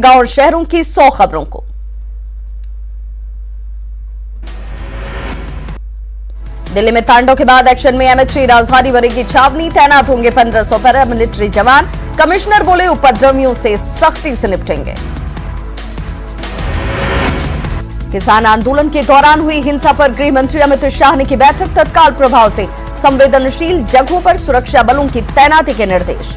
गांव और शहरों की 100 खबरों को। दिल्ली में तांडव के बाद एक्शन में एमएचए, राजधानी बनेगी छावनी, तैनात होंगे 1500 पैरामिलिट्री जवान। कमिश्नर बोले उपद्रवियों से सख्ती से निपटेंगे। किसान आंदोलन के दौरान हुई हिंसा पर गृह मंत्री अमित शाह ने की बैठक, तत्काल प्रभाव से संवेदनशील जगहों पर सुरक्षा बलों की तैनाती के निर्देश।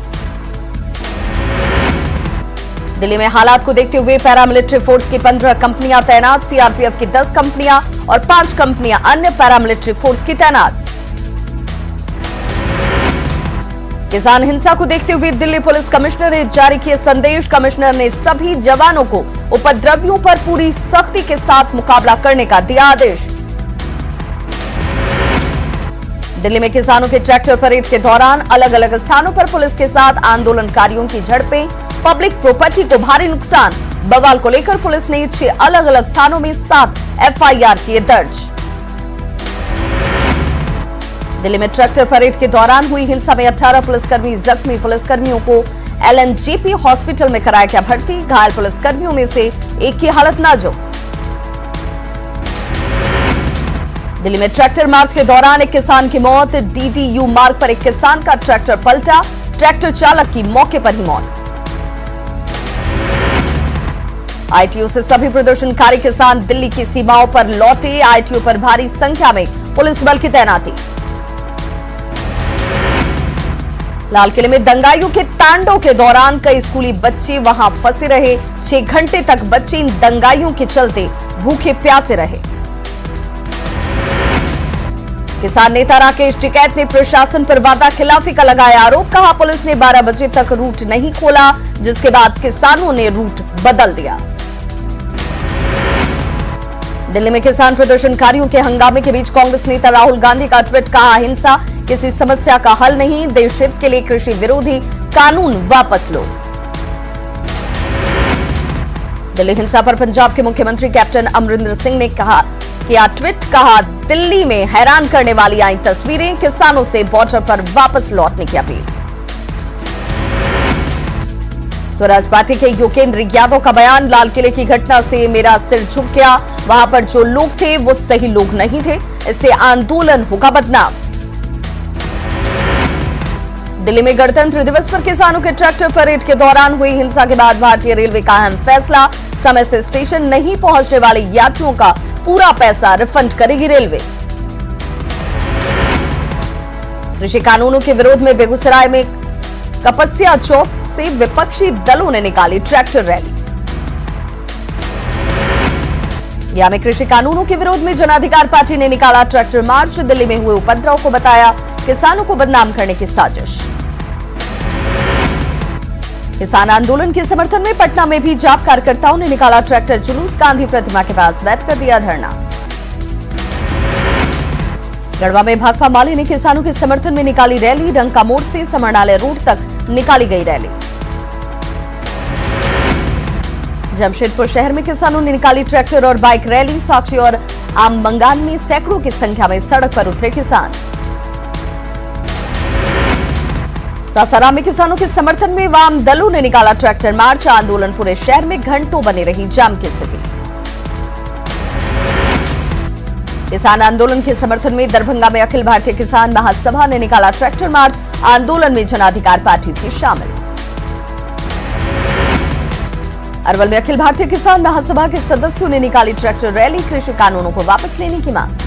दिल्ली में हालात को देखते हुए पैरामिलिट्री फोर्स की 15 कंपनियां तैनात, सीआरपीएफ की 10 कंपनियां और 5 कंपनियां अन्य पैरामिलिट्री फोर्स की तैनात। किसान हिंसा को देखते हुए दिल्ली पुलिस कमिश्नर ने जारी किए संदेश। कमिश्नर ने सभी जवानों को उपद्रवियों पर पूरी सख्ती के साथ मुकाबला करने का दिया आदेश। दिल्ली में किसानों के ट्रैक्टर परेड के दौरान अलग अलग स्थानों पर पुलिस के साथ आंदोलनकारियों की झड़पें, पब्लिक प्रॉपर्टी को भारी नुकसान। बवाल को लेकर पुलिस ने 6 अलग अलग थानों में 7 एफआईआर किए दर्ज। दिल्ली में ट्रैक्टर परेड के दौरान हुई हिंसा में 18 पुलिसकर्मी जख्मी। पुलिसकर्मियों को एलएनजेपी हॉस्पिटल में कराया गया भर्ती। घायल पुलिसकर्मियों में से एक की हालत नाजुक। दिल्ली में ट्रैक्टर मार्च के दौरान एक किसान की मौत। डीडीयू मार्ग पर एक किसान का ट्रैक्टर पलटा, ट्रैक्टर चालक की मौके पर ही मौत। आईटीयू से सभी प्रदर्शनकारी किसान दिल्ली की सीमाओं पर लौटे। आईटीयू पर भारी संख्या में पुलिस बल की तैनाती। लाल किले में दंगाइयों के तांडव के दौरान कई स्कूली बच्चे वहां फंसे रहे। 6 घंटे तक बच्चे इन दंगाइयों के चलते भूखे प्यासे रहे। किसान नेता राकेश टिकैत ने प्रशासन पर वादा खिलाफी का लगाया आरोप। कहा पुलिस ने 12 बजे तक रूट नहीं खोला, जिसके बाद किसानों ने रूट बदल दिया। दिल्ली में किसान प्रदर्शनकारियों के हंगामे के बीच कांग्रेस नेता राहुल गांधी का ट्वीट। कहा हिंसा किसी समस्या का हल नहीं, देश हित के लिए कृषि विरोधी कानून वापस लो। दिल्ली हिंसा पर पंजाब के मुख्यमंत्री कैप्टन अमरिंदर सिंह ने कहा किया ट्वीट। कहा दिल्ली में हैरान करने वाली आई तस्वीरें, किसानों से बॉर्डर पर वापस लौटने की अपील। स्वराज पार्टी के योगेंद्र यादव का बयान। लाल किले की घटना से मेरा सिर झुक गया। वहां पर जो लोग थे वो सही लोग नहीं थे, इससे आंदोलन होगा बदनाम। दिल्ली में गणतंत्र दिवस पर किसानों के ट्रैक्टर परेड के दौरान हुई हिंसा के बाद भारतीय रेलवे का अहम फैसला। समय से स्टेशन नहीं पहुंचने वाले यात्रियों का पूरा पैसा रिफंड करेगी रेलवे। कृषि कानूनों के विरोध में बेगूसराय में कपस्या चौक से विपक्षी दलों ने निकाली ट्रैक्टर रैली। यहां में कृषि कानूनों के विरोध में जन अधिकार पार्टी ने निकाला ट्रैक्टर मार्च। दिल्ली में हुए उपद्रव को बताया किसानों को बदनाम करने की साजिश। किसान आंदोलन के समर्थन में पटना में भी जाप कार्यकर्ताओं ने निकाला ट्रैक्टर जुलूस। गांधी प्रतिमा के पास बैठकर दिया धरना। गढ़वा में भाकपा माले ने किसानों के समर्थन में निकाली रैली। डंका मोड़ से समरनालय रोड तक निकाली गई रैली। जमशेदपुर शहर में किसानों ने निकाली ट्रैक्टर और बाइक रैली। साक्षी और आमबंगान में सैकड़ों की संख्या में सड़क पर उतरे किसान। सासाराम में किसानों के समर्थन में वाम दलों ने निकाला ट्रैक्टर मार्च। आंदोलन पूरे शहर में घंटों बनी रही जाम की स्थिति। किसान आंदोलन के समर्थन में दरभंगा में अखिल भारतीय किसान महासभा ने निकाला ट्रैक्टर मार्च। आंदोलन में जन अधिकार पार्टी भी शामिल। अरवल में अखिल भारतीय किसान महासभा के सदस्यों ने निकाली ट्रैक्टर रैली। कृषि कानूनों को वापस लेने की मांग।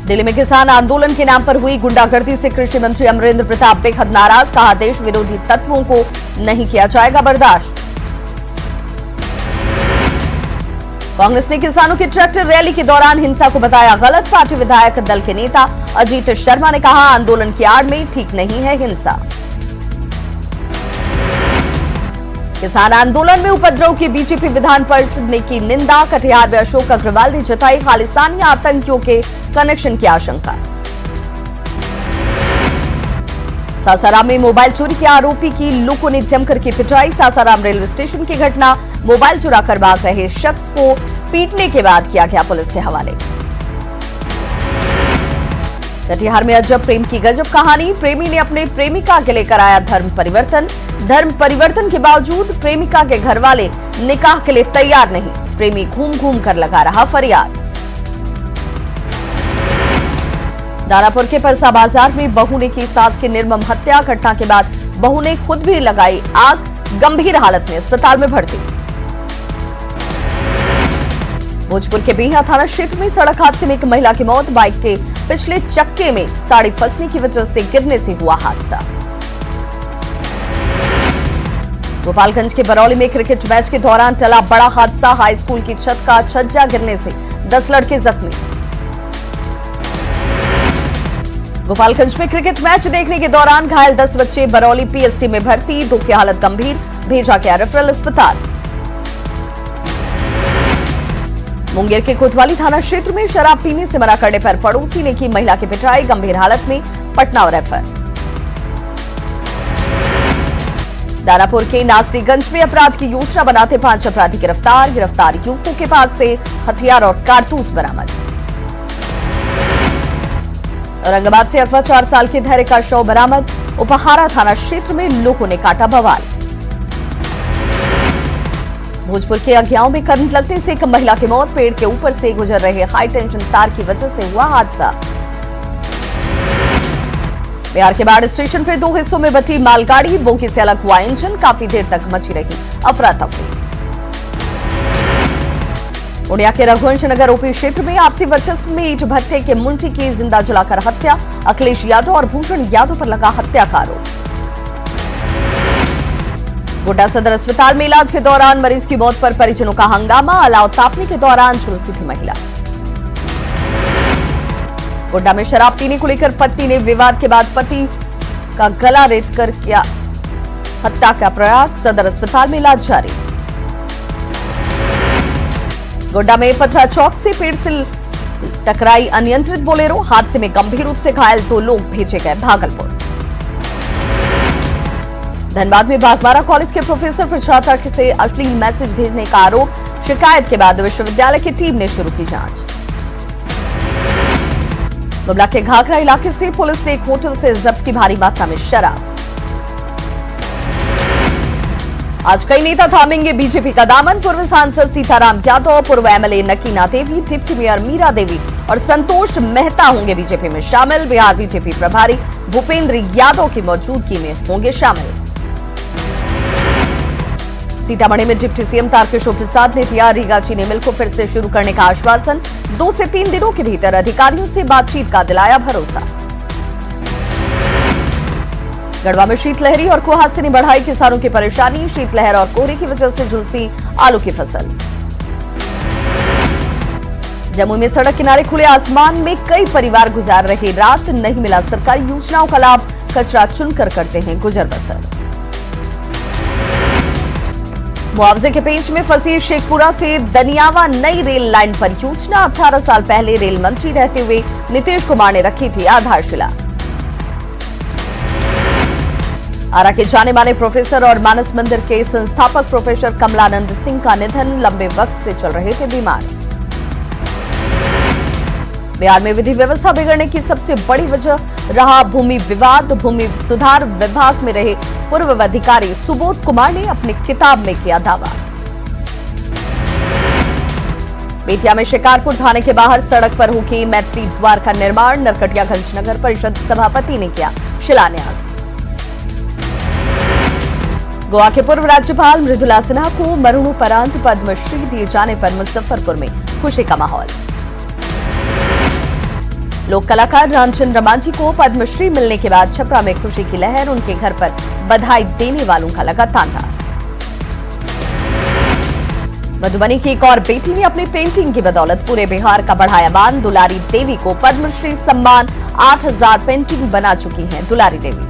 दिल्ली में किसान आंदोलन के नाम पर हुई गुंडागर्दी से कृषि मंत्री अमरेंद्र प्रताप बेहद नाराज। कहा देश विरोधी तत्वों को नहीं किया जाएगा बर्दाश्त। कांग्रेस ने किसानों की ट्रैक्टर रैली के दौरान हिंसा को बताया गलत। पार्टी विधायक दल के नेता अजीत शर्मा ने कहा आंदोलन की आड़ में ठीक नहीं है हिंसा। किसान आंदोलन में उपद्रव की बीजेपी विधान परिषद ने की निंदा। कटिहार में अशोक अग्रवाल ने जताई खालिस्तानी आतंकियों के कनेक्शन की आशंका। सासाराम में मोबाइल चोरी के आरोपी की लोगों ने जमकर की पिटाई। सासाराम रेलवे स्टेशन की घटना। मोबाइल चुरा कर भाग रहे शख्स को पीटने के बाद किया गया पुलिस के हवाले। कटिहार में अजब प्रेम की गजब कहानी। प्रेमी ने अपने प्रेमिका के लिए कराया धर्म परिवर्तन। धर्म परिवर्तन के बावजूद प्रेमिका के घर वाले निकाह के लिए तैयार नहीं। प्रेमी घूम घूम कर लगा रहा फरियाद। दानापुर के परसा बाजार में बहू ने की सास की निर्मम हत्या। घटना के बाद बहू ने खुद भी लगाई आग, गंभीर हालत में अस्पताल में भर्ती। भोजपुर के बिहिया थाना क्षेत्र में सड़क हादसे में एक महिला की मौत। बाइक के पिछले चक्के में साड़ी फंसने की वजह से गिरने से हुआ हादसा। गोपालगंज के बरौली में क्रिकेट मैच के दौरान टला बड़ा हादसा। हाई स्कूल की छत का छज्जा गिरने से 10 लड़के जख्मी। गोपालगंज में क्रिकेट मैच देखने के दौरान घायल 10 बच्चे बरौली पीएससी में भर्ती। 2 की हालत गंभीर, भेजा गया रेफरल अस्पताल। मुंगेर के कोतवाली थाना क्षेत्र में शराब पीने से मना करने पर पड़ोसी ने की महिला की पिटाई। गंभीर हालत में पटना और रेफर। दानापुर के नासरीगंज में अपराध की योजना बनाते 5 अपराधी गिरफ्तार। गिरफ्तार युवकों के पास से हथियार और कारतूस बरामद। औरंगाबाद से अगवा 4 साल के धैर्य का शव बरामद। उपहारा थाना क्षेत्र में लोगों ने काटा बवाल। भोजपुर के अज्ञाओं में करंट लगने से एक महिला की मौत। पेड़ के ऊपर से गुजर रहे हाई टेंशन तार की वजह से हुआ हादसा। बिहार के बाढ़ स्टेशन पर 2 हिस्सों में बटी मालगाड़ी। बोगी से अलग हुआ इंजन। काफी देर तक मची रही अफरा तफरी। उड़िया के रघुवंश नगर ओपी क्षेत्र में आपसी वर्चस्व में ईंट भट्टे के मुंशी की जिंदा जलाकर हत्या। अखिलेश यादव और भूषण यादव पर लगा हत्या का आरोप। गोड्डा सदर अस्पताल में इलाज के दौरान मरीज की मौत पर परिजनों का हंगामा। अलाव तापने के दौरान झुलसी थी महिला। गोड्डा में शराब पीने को लेकर पत्नी ने विवाद के बाद पति का गला रेत कर किया हत्या का प्रयास। सदर अस्पताल में इलाज जारी। गोड्डा में पथरा चौक से पेड़ से टकराई अनियंत्रित बोलेरो। हादसे में गंभीर रूप से घायल 2 लोग भेजे गए भागलपुर। धनबाद में बागमारा कॉलेज के प्रोफेसर पर छात्र से अश्लील मैसेज भेजने का आरोप। शिकायत के बाद विश्वविद्यालय की टीम ने शुरू की जांच। गुमला के घाघरा इलाके से पुलिस ने एक होटल से जब्त की भारी मात्रा में शराब। आज कई नेता थामेंगे बीजेपी का दामन। पूर्व सांसद सीताराम यादव, पूर्व एमएलए नकीना देवी, डिप्टी मेयर मीरा देवी और संतोष मेहता होंगे बीजेपी में शामिल। बिहार बीजेपी प्रभारी भूपेंद्र यादव की मौजूदगी में होंगे शामिल। सीतामढ़ी में डिप्टी सीएम तारकिशोर प्रसाद ने दिया रीगा चीनी मिल को फिर से शुरू करने का आश्वासन। 2 से 3 दिनों के भीतर अधिकारियों से बातचीत का दिलाया भरोसा। गढ़वा में शीतलहरी और कुहासे ने बढ़ाई किसानों की परेशानी। शीतलहर और कोहरे की वजह से झुलसी आलू की फसल। जम्मू में सड़क किनारे खुले आसमान में कई परिवार गुजार रहे रात। नहीं मिला सरकारी योजनाओं का लाभ। कचरा चुनकर करते हैं गुजर बसर। मुआवजे के पेंच में फंसी शेखपुरा से दनियावा नई रेल लाइन परियोजना। 18 साल पहले रेल मंत्री रहते हुए नीतीश कुमार ने रखी थी आधारशिला। आरा के जाने माने प्रोफेसर और मानस मंदिर के संस्थापक प्रोफेसर कमलानंद सिंह का निधन। लंबे वक्त से चल रहे थे बीमार। बिहार में विधि व्यवस्था बिगड़ने की सबसे बड़ी वजह रहा भूमि विवाद। भूमि सुधार विभाग में रहे पूर्व अधिकारी सुबोध कुमार ने अपनी किताब में किया दावा। बेतिया में शिकारपुर थाने के बाहर सड़क पर हुई मैत्री द्वार का निर्माण। नरकटियागंज नगर परिषद सभापति ने किया शिलान्यास। गोवा के पूर्व राज्यपाल मृदुला सिन्हा को मरणोपरांत पद्मश्री दिए जाने पर मुजफ्फरपुर में खुशी का माहौल। लोक कलाकार रामचंद्र मांझी को पद्मश्री मिलने के बाद छपरा में खुशी की लहर। उनके घर पर बधाई देने वालों का लगा तांता। मधुबनी की एक और बेटी ने अपनी पेंटिंग की बदौलत पूरे बिहार का बढ़ाया मान। दुलारी देवी को पद्मश्री सम्मान। 8000 पेंटिंग बना चुकी हैं दुलारी देवी।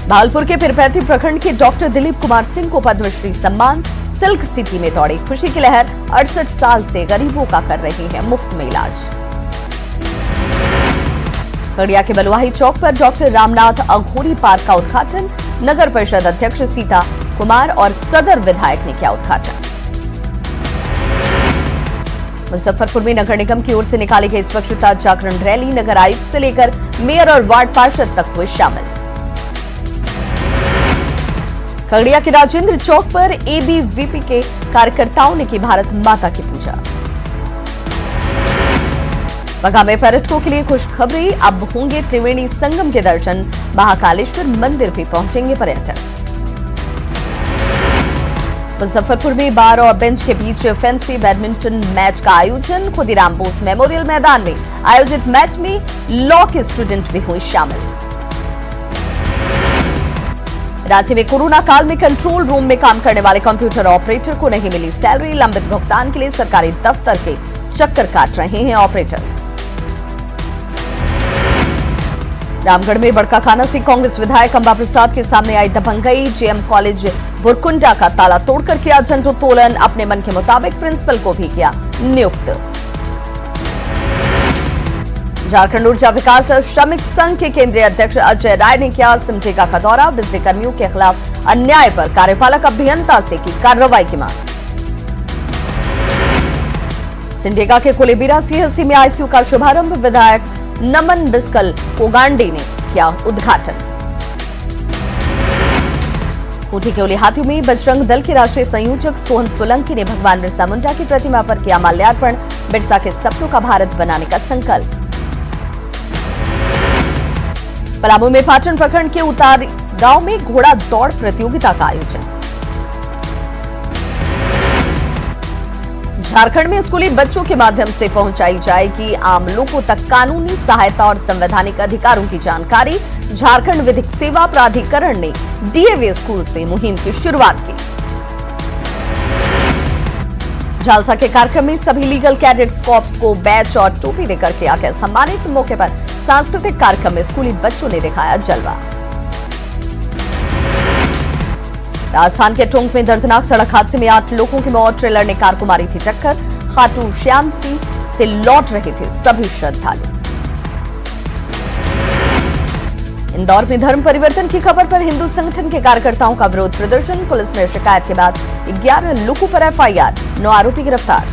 भागलपुर के पिरपैती प्रखंड के डॉक्टर दिलीप कुमार सिंह को पद्मश्री सम्मान। सिल्क सिटी में दौड़ी खुशी की लहर। 68 साल से गरीबों का कर रही है मुफ्त में इलाज। खगड़िया के बलुआही चौक पर डॉक्टर रामनाथ अघोरी पार्क का उद्घाटन। नगर परिषद अध्यक्ष सीता कुमार और सदर विधायक ने किया उद्घाटन। मुजफ्फरपुर में नगर निगम की ओर से निकाली गई स्वच्छता जागरण रैली नगर आयुक्त से लेकर मेयर और वार्ड पार्षद तक हुए शामिल। खगड़िया के राजेंद्र चौक पर एबीवीपी के कार्यकर्ताओं ने की भारत माता की पूजा। बगा में पर्यटकों के लिए खुशखबरी, अब होंगे त्रिवेणी संगम के दर्शन, महाकालेश्वर मंदिर भी पहुंचेंगे पर्यटक। मुजफ्फरपुर में बार और बेंच के बीच फैंसी बैडमिंटन मैच का आयोजन, खुदीराम बोस मेमोरियल मैदान में आयोजित मैच में लॉ के स्टूडेंट भी हुए शामिल। राज्य में कोरोना काल में कंट्रोल रूम में काम करने वाले कंप्यूटर ऑपरेटर को नहीं मिली सैलरी, लंबित भुगतान के लिए सरकारी दफ्तर के चक्कर काट रहे हैं ऑपरेटर्स। रामगढ़ में बड़काकाना से कांग्रेस विधायक अंबा प्रसाद के सामने आई दबंगई, जेएम कॉलेज बुरकुंडा का ताला तोड़कर किया झंडोत्तोलन, अपने मन के मुताबिक प्रिंसिपल को भी किया नियुक्त। झारखंड ऊर्जा विकास श्रमिक संघ के केंद्रीय अध्यक्ष अजय राय ने किया सिमडेगा का दौरा, बिजली कर्मियों के खिलाफ अन्याय पर कार्यपालक अभियंता से की कार्रवाई की मांग। सिमडेगा के कुलेबिरा सीएचसी में आईसीयू का शुभारंभ, विधायक नमन बिस्कल कोगांडी ने किया उद्घाटन। कोठी के उलिहातू में बजरंग दल के राष्ट्रीय संयोजक सोहन सोलंकी ने भगवान बिरसा मुंडा की प्रतिमा पर किया माल्यार्पण, बिरसा के सपनों का भारत बनाने का संकल्प। पलामू में पाटन प्रखंड के उतार गांव में घोड़ा दौड़ प्रतियोगिता का आयोजन। झारखंड में स्कूली बच्चों के माध्यम से पहुंचाई जाएगी आम लोगों तक कानूनी सहायता और संवैधानिक अधिकारों की जानकारी। झारखंड विधिक सेवा प्राधिकरण ने डीएवी स्कूल से मुहिम की शुरुआत की। झालसा के कार्यक्रम में सभी लीगल कैडेट्स कॉर्प्स को बैच और टोपी देकर किया गया सम्मानित। मौके पर सांस्कृतिक कार्यक्रम में स्कूली बच्चों ने दिखाया जलवा। राजस्थान के टोंक में दर्दनाक सड़क हादसे में 8 लोगों की मौत, ट्रेलर ने कार को मारी थी टक्कर। खाटू श्याम जी से लौट रहे थे सभी श्रद्धालु। इंदौर में धर्म परिवर्तन की खबर पर हिंदू संगठन के कार्यकर्ताओं का विरोध प्रदर्शन, पुलिस में शिकायत के बाद 11 लोगों पर एफआईआर, 9 आरोपी गिरफ्तार।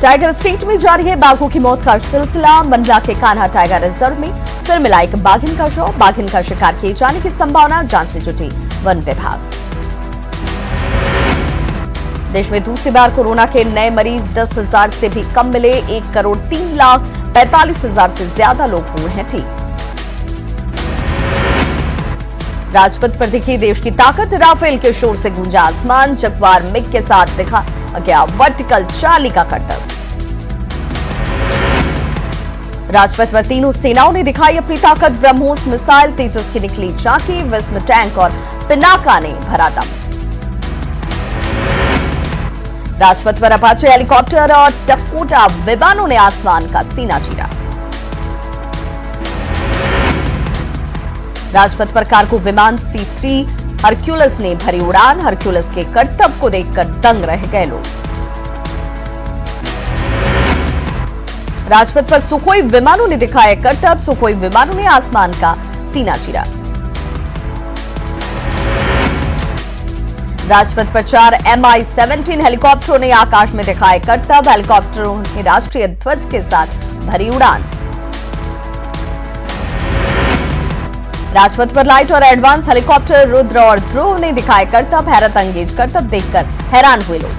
टाइगर स्टेट में जारी है बाघों की मौत का सिलसिला, मंडला के कान्हा टाइगर रिजर्व में फिर मिला एक बाघिन का शव, बाघिन का शिकार किए जाने की संभावना, जांच में जुटी वन विभाग। देश में दूसरी बार कोरोना के नए मरीज 10,000 से भी कम मिले, 1,03,45,000 से ज्यादा लोग हुए हैं ठीक। राजपथ पर दिखी देश की ताकत, राफेल के शोर से गूंजा आसमान, जगवार मिग के साथ दिखा गया वर्टिकल चार्ली का करतब। राजपथ पर तीनों सेनाओं ने दिखाई अपनी ताकत, ब्रह्मोस मिसाइल, तेजस की निकली झांकी, विस्म टैंक और पिनाका ने भरा दम। राजपथ पर अपाचे हेलीकॉप्टर और टकोटा विमानों ने आसमान का सीना चीरा। राजपथ पर कार्गो विमान C-3 हरक्यूलिस ने भरी उड़ान, हरक्यूलिस के करतब को देखकर दंग रह गए लोग। राजपथ पर सुखोई विमानों ने दिखाए करतब, सुखोई विमानों ने आसमान का सीना चीरा। राजपथ पर 4 Mi-17 हेलीकॉप्टरों ने आकाश में दिखाए करतब, हेलीकॉप्टरों ने राष्ट्रीय ध्वज के साथ भरी उड़ान। राजपथ पर लाइट और एडवांस हेलीकॉप्टर रुद्र और ध्रुव ने दिखाए करतब, हैरत अंगेज करतब देखकर हैरान हुए लोग।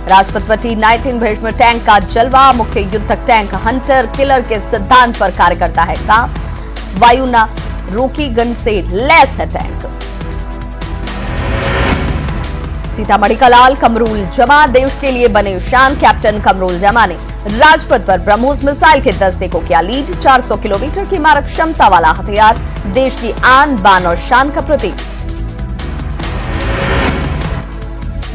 राजपथ पर T-19 भीष्म टैंक का जलवा, मुख्य युद्धक टैंक हंटर किलर के सिद्धांत पर कार्य करता है काम, वायुना रोकी गन से लैस है टैंक। सीतामढ़ी का लाल कमरूल जमा देश के लिए बने शान, कैप्टन कमरूल जमा ने राजपथ पर ब्रह्मोस मिसाइल के दस्ते को किया लीड, 400 किलोमीटर की मारक क्षमता वाला हथियार, देश की आन बान और शान का प्रतीक।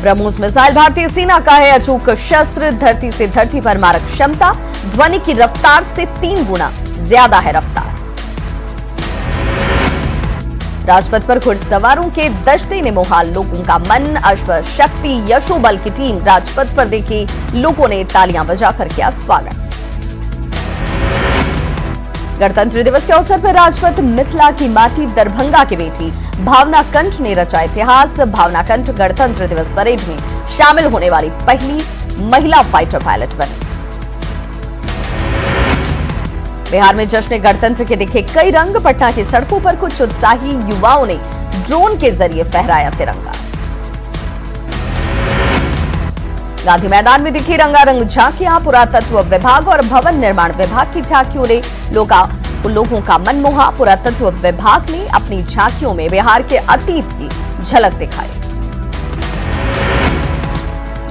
ब्रह्मोस मिसाइल भारतीय सेना का है अचूक शस्त्र, धरती से धरती पर मारक क्षमता, ध्वनि की रफ्तार से 3 गुना ज्यादा है रफ्तार। राजपथ पर घुड़सवारों के दश्ते ने मोहा लोगों का मन, अश्व शक्ति यशोबल की टीम राजपथ पर देखी, लोगों ने तालियां बजाकर किया स्वागत। गणतंत्र दिवस के अवसर पर राजपथ मिथिला की माटी दरभंगा की बेटी भावना कंठ ने रचा इतिहास। भावना कंठ गणतंत्र दिवस परेड में शामिल होने वाली पहली महिला फाइटर पायलट बनी। बिहार में जश्न गणतंत्र के दिखे कई रंग। पटना की सड़कों पर कुछ उत्साही युवाओं ने ड्रोन के जरिए फहराया तिरंगा। गांधी मैदान में दिखी रंगारंग झांकियां। पुरातत्व विभाग और भवन निर्माण विभाग की झांकियों ने लोगों का मन मोहा। पुरातत्व विभाग ने अपनी झांकियों में बिहार के अतीत की झलक दिखाई।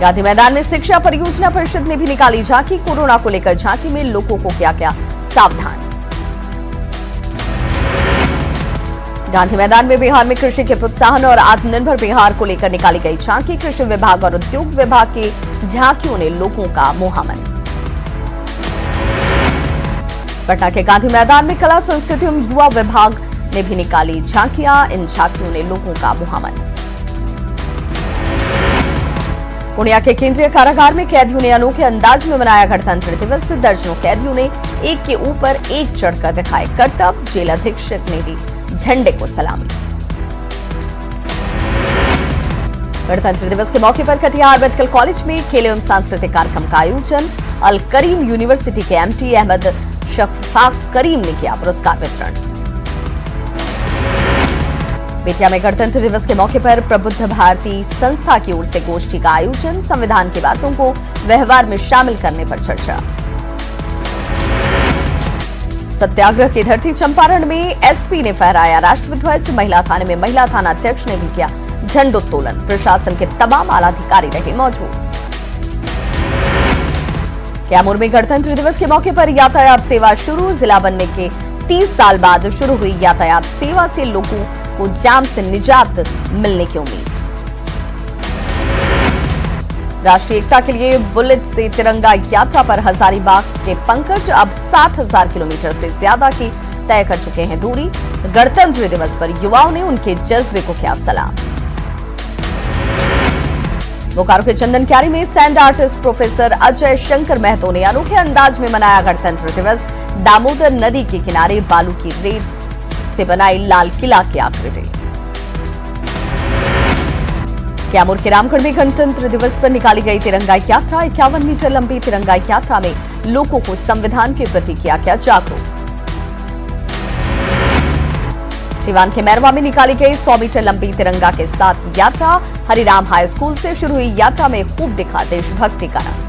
गांधी मैदान में शिक्षा परियोजना परिषद ने भी निकाली झांकी। कोरोना को लेकर झांकी में लोगों को क्या सावधान। गांधी मैदान में बिहार में कृषि के प्रोत्साहन और आत्मनिर्भर बिहार को लेकर निकाली गई झांकी। कृषि विभाग और उद्योग विभाग की झांकियों ने लोगों का मोहा मन। पटना के गांधी मैदान में कला संस्कृति एवं युवा विभाग ने भी निकाली झांकियां। इन झांकियों ने लोगों का मोहा मन। पूर्णिया के केंद्रीय कारागार में कैदियों ने अनोखे अंदाज में मनाया गणतंत्र दिवस। दर्जनों कैदियों ने एक के ऊपर एक चढ़कर दिखाए करतब। जेल अधीक्षक ने दी झंडे को सलामी। गणतंत्र दिवस के मौके पर कटिहार मेडिकल कॉलेज में खेल एवं सांस्कृतिक कार्यक्रम का आयोजन। अल करीम यूनिवर्सिटी के एमटी अहमद शफाक करीम ने किया पुरस्कार वितरण। बेतिया में गणतंत्र दिवस के मौके पर प्रबुद्ध भारती संस्था की ओर से गोष्ठी का आयोजन। संविधान की बातों को व्यवहार में शामिल करने पर चर्चा। सत्याग्रह की धरती चंपारण में एसपी ने फहराया राष्ट्रध्वज। महिला थाने में महिला थाना अध्यक्ष ने भी किया झंडोत्तोलन। प्रशासन के तमाम आला अधिकारी रहे मौजूद। कैमूर में गणतंत्र दिवस के मौके पर यातायात सेवा शुरू। जिला बनने के 30 साल बाद शुरू हुई यातायात सेवा से लोगों को जाम से निजात मिलने की उम्मीद। राष्ट्रीय एकता के लिए बुलेट से तिरंगा यात्रा पर हजारीबाग के पंकज अब 60,000 किलोमीटर से ज्यादा की तय कर चुके हैं दूरी। गणतंत्र दिवस पर युवाओं ने उनके जज्बे को किया सलाम। बोकारो के चंदन क्यारी में sand artist professor Ajay Shankar Mahato ने अनोखे अंदाज में मनाया गणतंत्र दिवस। दामोदर नदी के किनारे बालू की रेत से बनाई लाल किला की आकृति। कैमूर के रामगढ़ में गणतंत्र दिवस पर निकाली गई तिरंगा यात्रा। 51 मीटर लंबी तिरंगा यात्रा में लोगों को संविधान के प्रति किया गया जागरूक। सिवान के मैरवा में निकाली गई 100 मीटर लंबी तिरंगा के साथ यात्रा। हरिराम हाई स्कूल से शुरू हुई यात्रा में खूब दिखा देशभक्ति का रंग।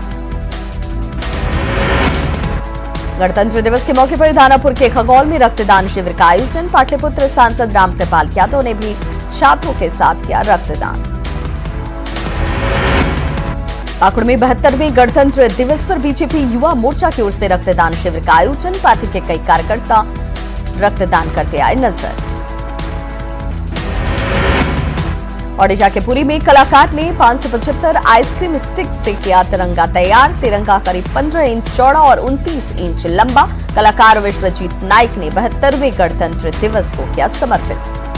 गणतंत्र दिवस के मौके पर दानापुर के खगौल में रक्तदान शिविर का आयोजन। पाटलिपुत्र सांसद रामकृपाल यादव ने भी छात्रों के साथ किया रक्तदान। पाकुड़ में 72वें गणतंत्र दिवस पर बीजेपी युवा मोर्चा की ओर से रक्तदान शिविर का आयोजन। पार्टी के कई कार्यकर्ता रक्तदान करते आए नजर। ओडिशा के पुरी में कलाकार ने 575 आइसक्रीम स्टिक से किया तिरंगा तैयार। तिरंगा करीब 15 इंच चौड़ा और 29 इंच लंबा। कलाकार विश्वजीत नाइक ने 72वें गणतंत्र दिवस को किया समर्पित।